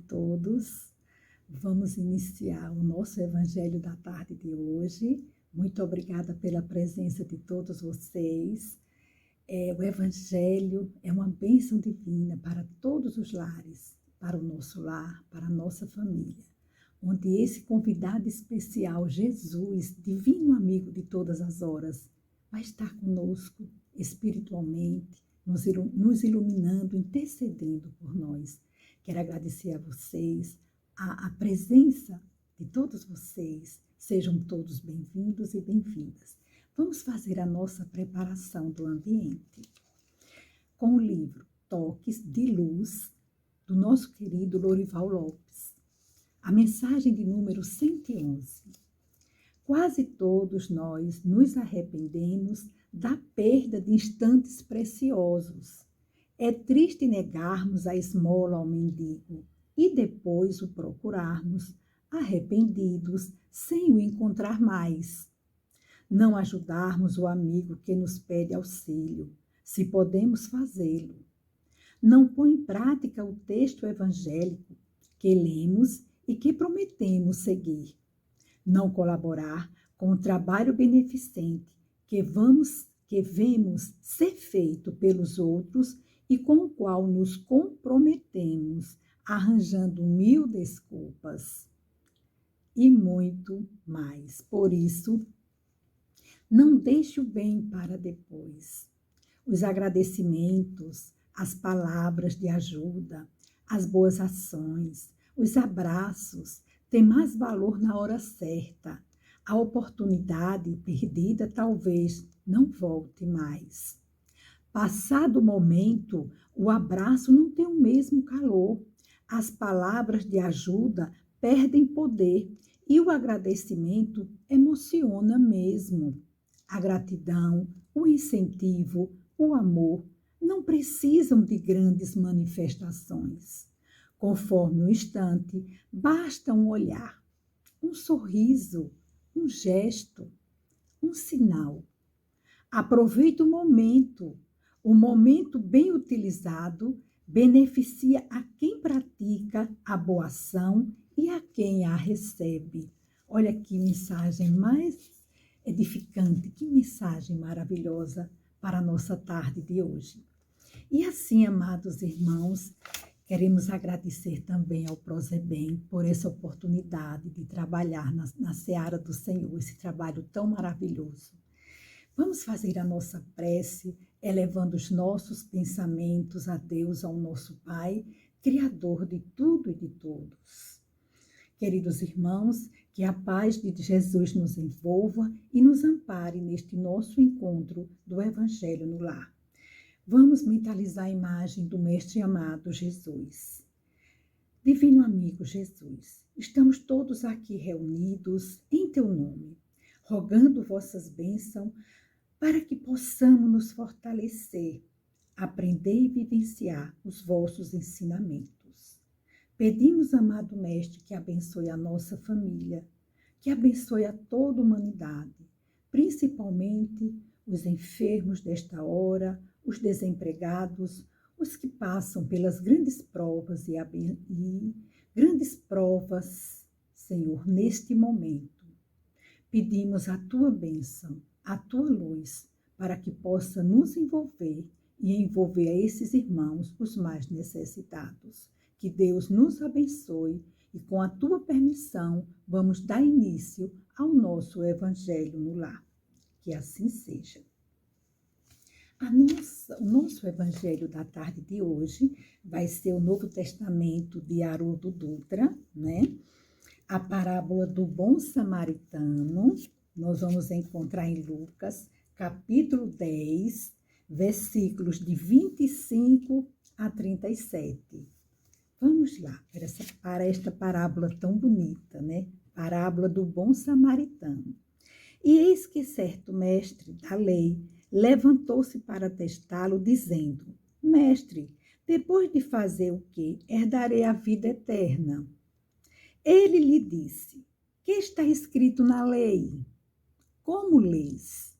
todos. Vamos iniciar o nosso Evangelho da tarde de hoje. Muito obrigada pela presença de todos vocês. O Evangelho é uma bênção divina para todos os lares, para o nosso lar, para a nossa família, onde esse convidado especial, Jesus, divino amigo de todas as horas, vai estar conosco espiritualmente, nos iluminando, intercedendo por nós. Quero agradecer a vocês, a presença de todos vocês. Sejam todos bem-vindos e bem-vindas. Vamos fazer a nossa preparação do ambiente com o livro Toques de Luz, do nosso querido Lorival Lopes. A mensagem de número 111. Quase todos nós nos arrependemos da perda de instantes preciosos. É triste negarmos a esmola ao mendigo e depois o procurarmos, arrependidos, sem o encontrar mais. Não ajudarmos o amigo que nos pede auxílio, se podemos fazê-lo. Não põe em prática o texto evangélico que lemos e que prometemos seguir. Não colaborar com o trabalho beneficente que vemos ser feito pelos outros e com o qual nos comprometemos, arranjando 1000 desculpas. E muito mais. Por isso, não deixe o bem para depois. Os agradecimentos, as palavras de ajuda, as boas ações, os abraços têm mais valor na hora certa. A oportunidade perdida talvez não volte mais. Passado o momento, o abraço não tem o mesmo calor. As palavras de ajuda perdem poder e o agradecimento emociona mesmo. A gratidão, o incentivo, o amor não precisam de grandes manifestações. Conforme o instante, basta um olhar, um sorriso, um gesto, um sinal. Aproveite o momento bem utilizado beneficia a quem pratica a boa ação e a quem a recebe. Olha que mensagem mais edificante, que mensagem maravilhosa para a nossa tarde de hoje. E assim, amados irmãos, queremos agradecer também ao Prozebem por essa oportunidade de trabalhar na seara do Senhor, esse trabalho tão maravilhoso. Vamos fazer a nossa prece, elevando os nossos pensamentos a Deus, ao nosso Pai, Criador de tudo e de todos. Queridos irmãos, que a paz de Jesus nos envolva e nos ampare neste nosso encontro do Evangelho no lar. Vamos mentalizar a imagem do Mestre amado Jesus. Divino amigo Jesus, estamos todos aqui reunidos em teu nome, rogando vossas bênçãos para que possamos nos fortalecer, aprender e vivenciar os vossos ensinamentos. Pedimos, amado Mestre, que abençoe a nossa família, que abençoe a toda a humanidade, principalmente os enfermos desta hora, os desempregados, os que passam pelas grandes provas e grandes provas, Senhor, neste momento. Pedimos a tua bênção, a tua luz, para que possa nos envolver e envolver a esses irmãos, os mais necessitados. Que Deus nos abençoe e, com a tua permissão, vamos dar início ao nosso Evangelho no lar. Que assim seja. O nosso Evangelho da tarde de hoje vai ser o Novo Testamento de Haroldo Dutra, né? A parábola do bom samaritano. Nós vamos encontrar em Lucas, capítulo 10, versículos de 25 a 37. Vamos lá, para esta parábola tão bonita, né? Parábola do bom samaritano. E eis que certo mestre da lei levantou-se para testá-lo, dizendo: Mestre, depois de fazer o que? Herdarei a vida eterna. Ele lhe disse: Que está escrito na lei? Como lês?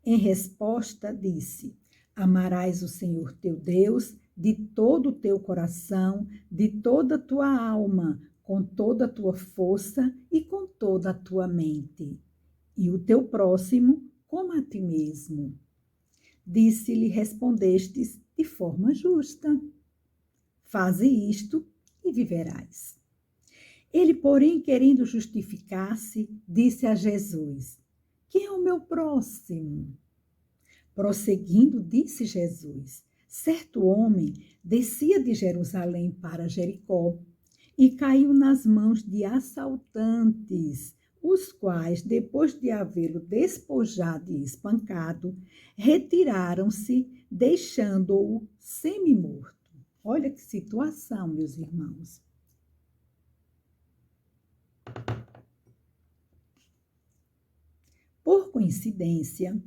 Em resposta, disse: Amarás o Senhor teu Deus de todo o teu coração, de toda a tua alma, com toda a tua força e com toda a tua mente, e o teu próximo como a ti mesmo. Disse-lhe, respondestes de forma justa. Faze isto e viverás. Ele, porém, querendo justificar-se, disse a Jesus: quem é o meu próximo? Prosseguindo, disse Jesus: certo homem descia de Jerusalém para Jericó e caiu nas mãos de assaltantes, os quais, depois de havê-lo despojado e espancado, retiraram-se, deixando-o semi-morto. Olha que situação, meus irmãos. Por coincidência,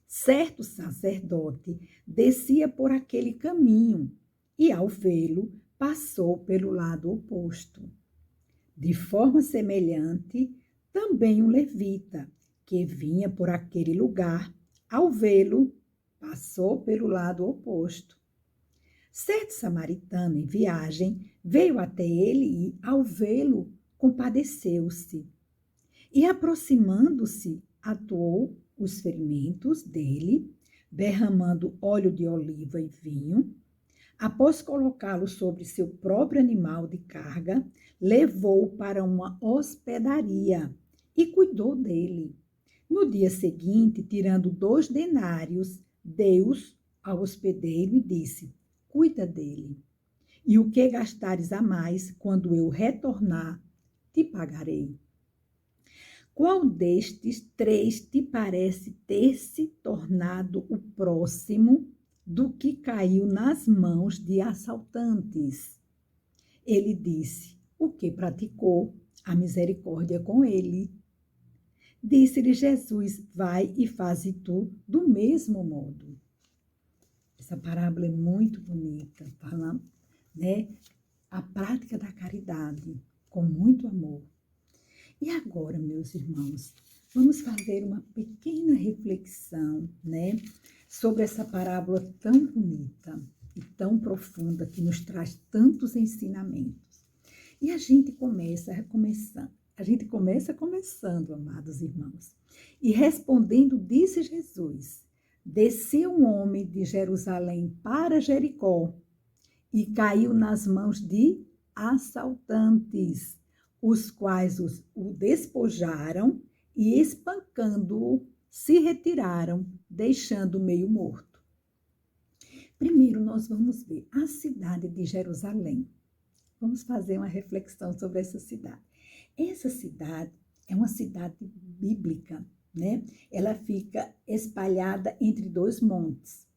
certo sacerdote descia por aquele caminho e, ao vê-lo, passou pelo lado oposto. De forma semelhante, também um levita, que vinha por aquele lugar, ao vê-lo, passou pelo lado oposto. Certo samaritano em viagem veio até ele e, ao vê-lo, compadeceu-se. E, aproximando-se, atuou os ferimentos dele, derramando óleo de oliva e vinho. Após colocá-lo sobre seu próprio animal de carga, levou-o para uma hospedaria e cuidou dele. No dia seguinte, tirando 2 denários, deu-os ao hospedeiro e disse: cuida dele. E o que gastares a mais, quando eu retornar, te pagarei. Qual destes 3 te parece ter se tornado o próximo do que caiu nas mãos de assaltantes? Ele disse: o que praticou a misericórdia com ele. Disse-lhe Jesus: vai e faze tu do mesmo modo. Essa parábola é muito bonita, falando, né, a prática da caridade com muito amor. E agora, meus irmãos, vamos fazer uma pequena reflexão, né, sobre essa parábola tão bonita e tão profunda que nos traz tantos ensinamentos. E a gente começa começando, amados irmãos. E respondendo, disse Jesus: desceu um homem de Jerusalém para Jericó e caiu nas mãos de assaltantes, os quais o despojaram e, espancando-o, se retiraram, deixando-o meio morto. Primeiro, nós vamos ver a cidade de Jerusalém. Vamos fazer uma reflexão sobre essa cidade. Essa cidade é uma cidade bíblica, né? Ela fica espalhada entre 2 montes.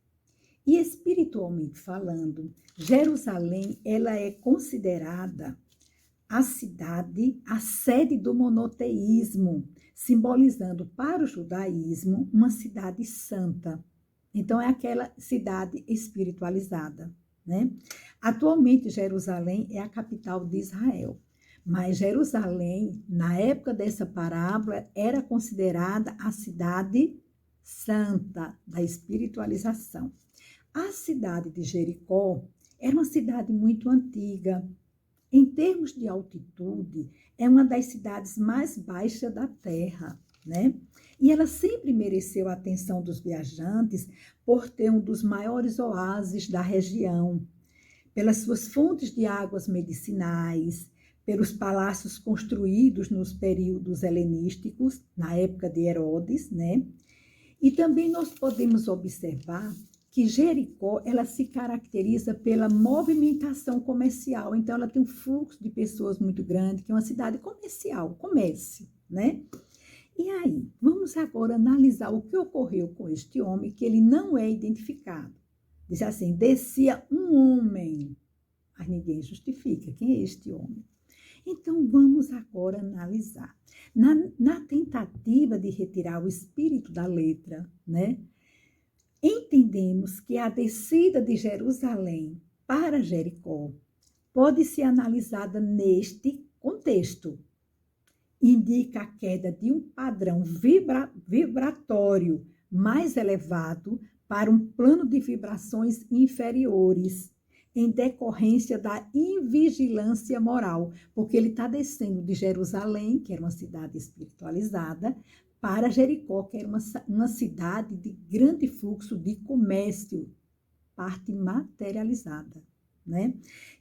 E espiritualmente falando, Jerusalém, ela é considerada a cidade, a sede do monoteísmo, simbolizando para o judaísmo uma cidade santa. Então, é aquela cidade espiritualizada, né? Atualmente, Jerusalém é a capital de Israel, mas Jerusalém, na época dessa parábola, era considerada a cidade santa da espiritualização. A cidade de Jericó era uma cidade muito antiga. Em termos de altitude, é uma das cidades mais baixas da terra, né? E ela sempre mereceu a atenção dos viajantes por ter um dos maiores oásis da região, pelas suas fontes de águas medicinais, pelos palácios construídos nos períodos helenísticos, na época de Herodes, né? E também nós podemos observar que Jericó, ela se caracteriza pela movimentação comercial. Então, ela tem um fluxo de pessoas muito grande, que é uma cidade comercial, comércio, né? E aí, vamos agora analisar o que ocorreu com este homem, que ele não é identificado. Diz assim, descia um homem, mas ninguém justifica quem é este homem. Então, vamos agora analisar. Na tentativa de retirar o espírito da letra, né? Entendemos que a descida de Jerusalém para Jericó pode ser analisada neste contexto. Indica a queda de um padrão vibratório mais elevado para um plano de vibrações inferiores, em decorrência da invigilância moral, porque ele está descendo de Jerusalém, que era uma cidade espiritualizada, para Jericó, que era uma cidade de grande fluxo de comércio, parte materializada, né?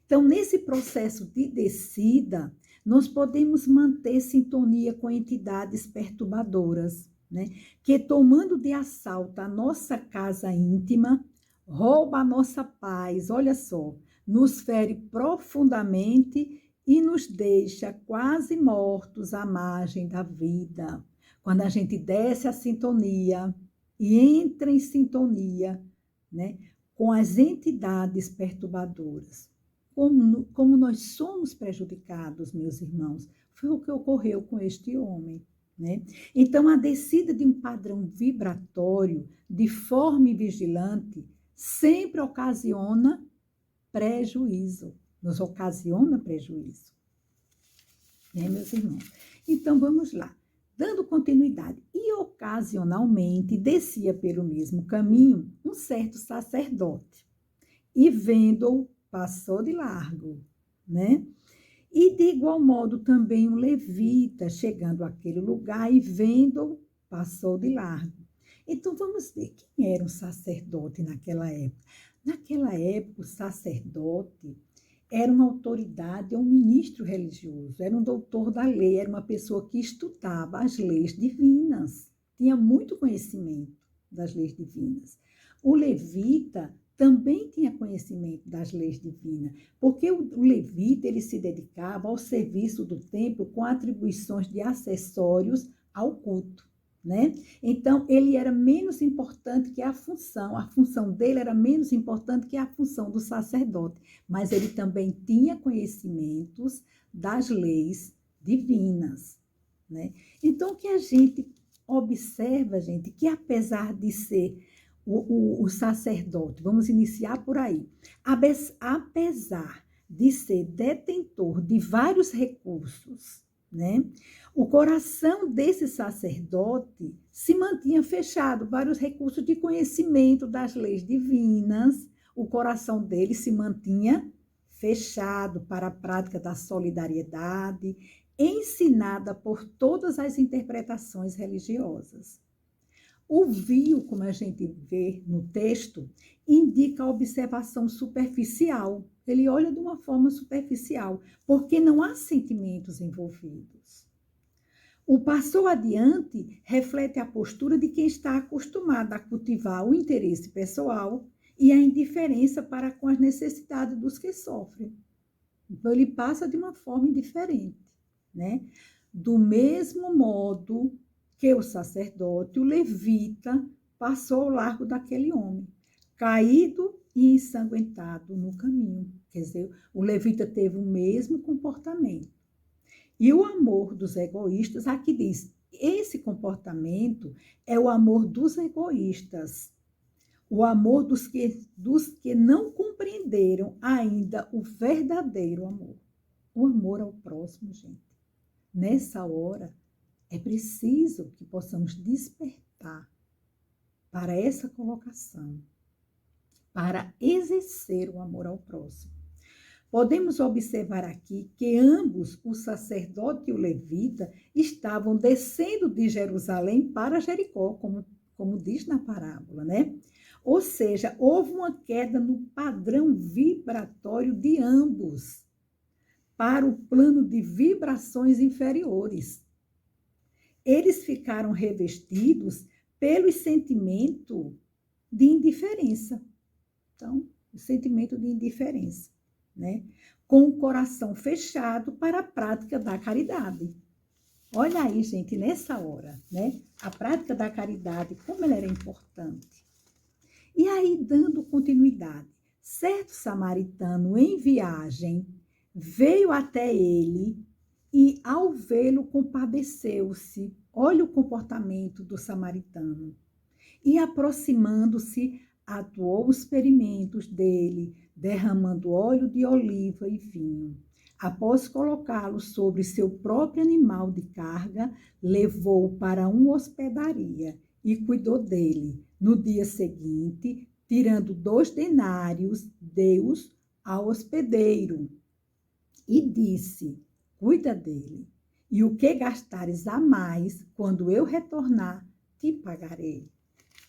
Então, nesse processo de descida, nós podemos manter sintonia com entidades perturbadoras, né? Que tomando de assalto a nossa casa íntima, rouba a nossa paz, olha só, nos fere profundamente e nos deixa quase mortos à margem da vida. Quando a gente desce a sintonia e entra em sintonia, né, com as entidades perturbadoras, como nós somos prejudicados, meus irmãos, foi o que ocorreu com este homem, né? Então, a descida de um padrão vibratório de forma vigilante sempre ocasiona prejuízo, nos ocasiona prejuízo, né, meus irmãos? Então, vamos lá. Dando continuidade, e ocasionalmente descia pelo mesmo caminho um certo sacerdote, e vendo-o, passou de largo, né? E de igual modo também um levita, chegando àquele lugar e vendo-o, passou de largo. Então vamos ver quem era um sacerdote naquela época. Naquela época, o sacerdote era uma autoridade, um ministro religioso, era um doutor da lei, era uma pessoa que estudava as leis divinas, tinha muito conhecimento das leis divinas. O levita também tinha conhecimento das leis divinas, porque o levita ele se dedicava ao serviço do templo com atribuições de acessórios ao culto, né? Então, ele era menos importante que a função dele era menos importante que a função do sacerdote, mas ele também tinha conhecimentos das leis divinas, né? Então, o que a gente observa, gente, que apesar de ser o sacerdote, vamos iniciar por aí, apesar de ser detentor de vários recursos, né? O coração desse sacerdote se mantinha fechado, vários recursos de conhecimento das leis divinas, o coração dele se mantinha fechado para a prática da solidariedade, ensinada por todas as interpretações religiosas. O vil, como a gente vê no texto, indica a observação superficial. Ele olha de uma forma superficial, porque não há sentimentos envolvidos. O passou adiante reflete a postura de quem está acostumado a cultivar o interesse pessoal e a indiferença para com as necessidades dos que sofrem. Então, ele passa de uma forma indiferente, né? Do mesmo modo que o sacerdote, o levita, passou ao largo daquele homem, caído e ensanguentado no caminho. Quer dizer, o levita teve o mesmo comportamento. E o amor dos egoístas, aqui diz, esse comportamento é o amor dos egoístas, o amor dos que não compreenderam ainda o verdadeiro amor. O amor ao próximo, gente. Nessa hora, é preciso que possamos despertar para essa colocação, para exercer o amor ao próximo. Podemos observar aqui que ambos, o sacerdote e o levita, estavam descendo de Jerusalém para Jericó, como diz na parábola, né? Ou seja, houve uma queda no padrão vibratório de ambos para o plano de vibrações inferiores. Eles ficaram revestidos pelo sentimento de indiferença. Então, o sentimento de indiferença, né? Com o coração fechado para a prática da caridade. Olha aí, gente, nessa hora, né? A prática da caridade, como ela era importante. E aí, dando continuidade, certo samaritano em viagem veio até ele e, ao vê-lo, compadeceu-se. Olha o comportamento do samaritano. E, aproximando-se, atuou os ferimentos dele, derramando óleo de oliva e vinho. Após colocá-lo sobre seu próprio animal de carga, levou-o para uma hospedaria e cuidou dele. No dia seguinte, tirando 2 denários, deu-os ao hospedeiro e disse: cuida dele, e o que gastares a mais, quando eu retornar, te pagarei.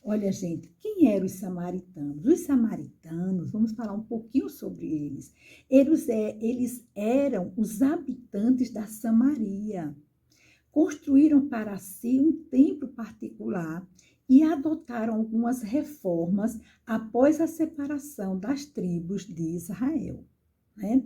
Olha, gente, quem eram os samaritanos? Os samaritanos, vamos falar um pouquinho sobre eles. Eles eram os habitantes da Samaria. Construíram para si um templo particular e adotaram algumas reformas após a separação das tribos de Israel, né?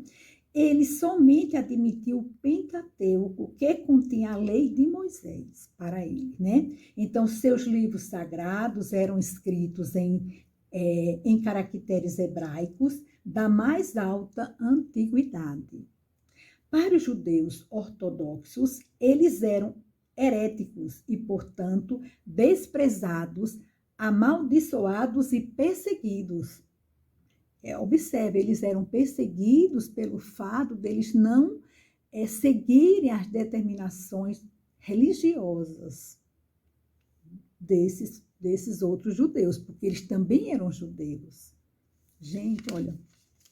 Ele somente admitiu o Pentateuco, que continha a lei de Moisés para ele, né? Então, seus livros sagrados eram escritos em caracteres hebraicos da mais alta antiguidade. Para os judeus ortodoxos, eles eram heréticos e, portanto, desprezados, amaldiçoados e perseguidos. Observe, eles eram perseguidos pelo fato deles não seguirem as determinações religiosas desses outros judeus, porque eles também eram judeus. Gente, olha,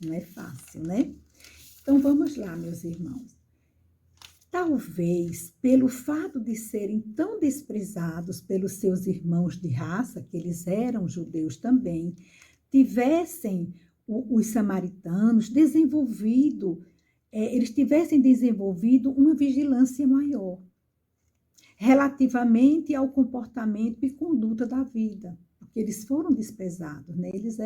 não é fácil, né? Então, vamos lá, meus irmãos. Talvez, pelo fato de serem tão desprezados pelos seus irmãos de raça, que eles eram judeus também, tivessem os samaritanos eles tivessem desenvolvido uma vigilância maior relativamente ao comportamento e conduta da vida, porque eles foram desprezados, né? Eles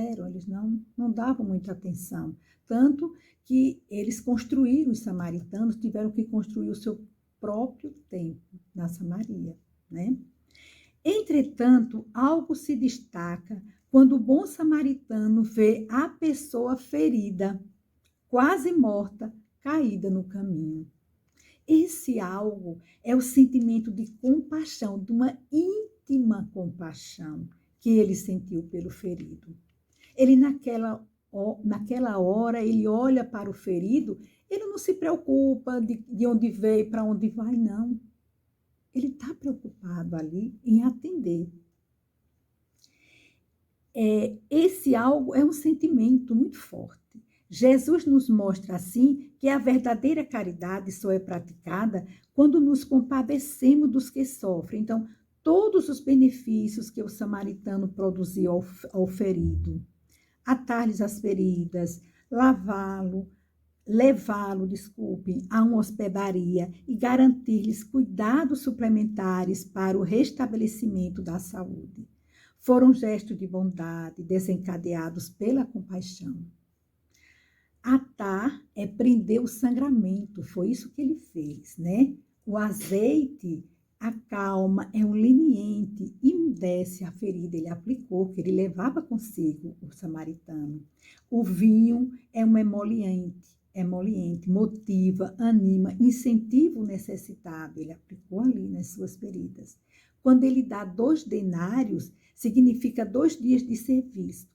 não davam muita atenção, tanto que eles construíram, os samaritanos tiveram que construir o seu próprio templo na Samaria, né? Entretanto, algo se destaca quando o bom samaritano vê a pessoa ferida, quase morta, caída no caminho. Esse algo é o sentimento de compaixão, de uma íntima compaixão que ele sentiu pelo ferido. Ele, naquela hora, ele olha para o ferido, ele não se preocupa de onde veio, para onde vai, não. Ele está preocupado ali em atender. Esse algo é um sentimento muito forte. Jesus nos mostra, assim, que a verdadeira caridade só é praticada quando nos compadecemos dos que sofrem. Então, todos os benefícios que o samaritano produziu ao ferido, atar-lhes as feridas, levá-lo, a uma hospedaria e garantir-lhes cuidados suplementares para o restabelecimento da saúde. Foram gestos de bondade desencadeados pela compaixão. Atar é prender o sangramento, foi isso que ele fez, né? O azeite acalma, é um leniente, umedece a ferida, ele aplicou, que ele levava consigo, o samaritano. O vinho é um emoliente, motiva, anima, incentiva o necessitado, ele aplicou ali nas suas feridas. Quando ele dá 2 denários, significa 2 dias de serviço.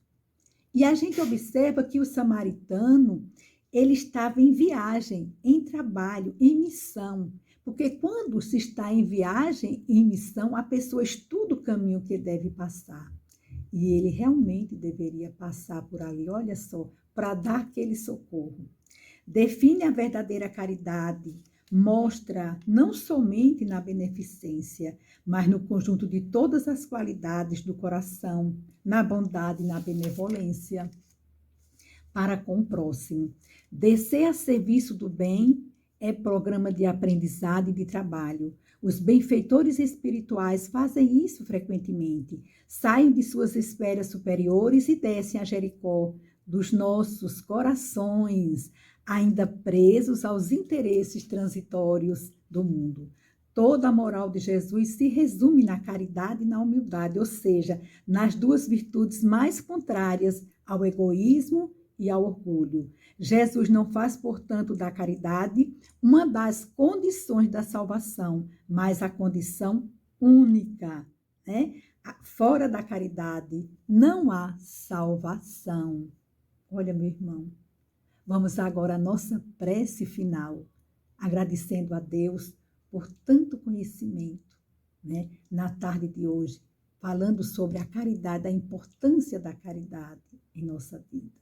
E a gente observa que o samaritano, ele estava em viagem, em trabalho, em missão. Porque quando se está em viagem, em missão, a pessoa estuda o caminho que deve passar. E ele realmente deveria passar por ali, olha só, para dar aquele socorro. Define a verdadeira caridade, mostra não somente na beneficência, mas no conjunto de todas as qualidades do coração, na bondade e na benevolência para com o próximo. Descer a serviço do bem é programa de aprendizado e de trabalho. Os benfeitores espirituais fazem isso frequentemente. Saem de suas esferas superiores e descem a Jericó dos nossos corações, ainda presos aos interesses transitórios do mundo. Toda a moral de Jesus se resume na caridade e na humildade, ou seja, nas 2 virtudes mais contrárias ao egoísmo e ao orgulho. Jesus não faz, portanto, da caridade uma das condições da salvação, mas a condição única, né? Fora da caridade não há salvação. Olha, meu irmão, vamos agora à nossa prece final, agradecendo a Deus por tanto conhecimento, né, na tarde de hoje, falando sobre a caridade, a importância da caridade em nossa vida.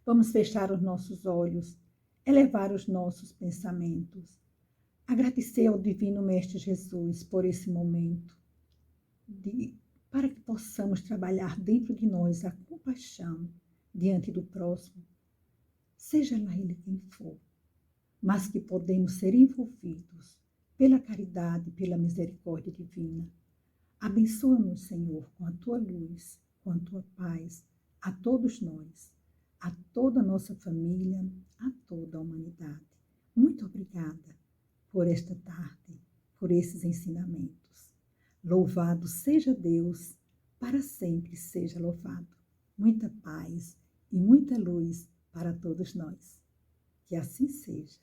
Vamos fechar os nossos olhos, elevar os nossos pensamentos, agradecer ao Divino Mestre Jesus por esse momento, para que possamos trabalhar dentro de nós a compaixão diante do próximo, seja lá ele quem for, mas que podemos ser envolvidos pela caridade, pela misericórdia divina. Abençoa-nos, Senhor, com a tua luz, com a tua paz, a todos nós, a toda a nossa família, a toda a humanidade. Muito obrigada por esta tarde, por esses ensinamentos. Louvado seja Deus, para sempre seja louvado. Muita paz e muita luz para todos nós. Que assim seja.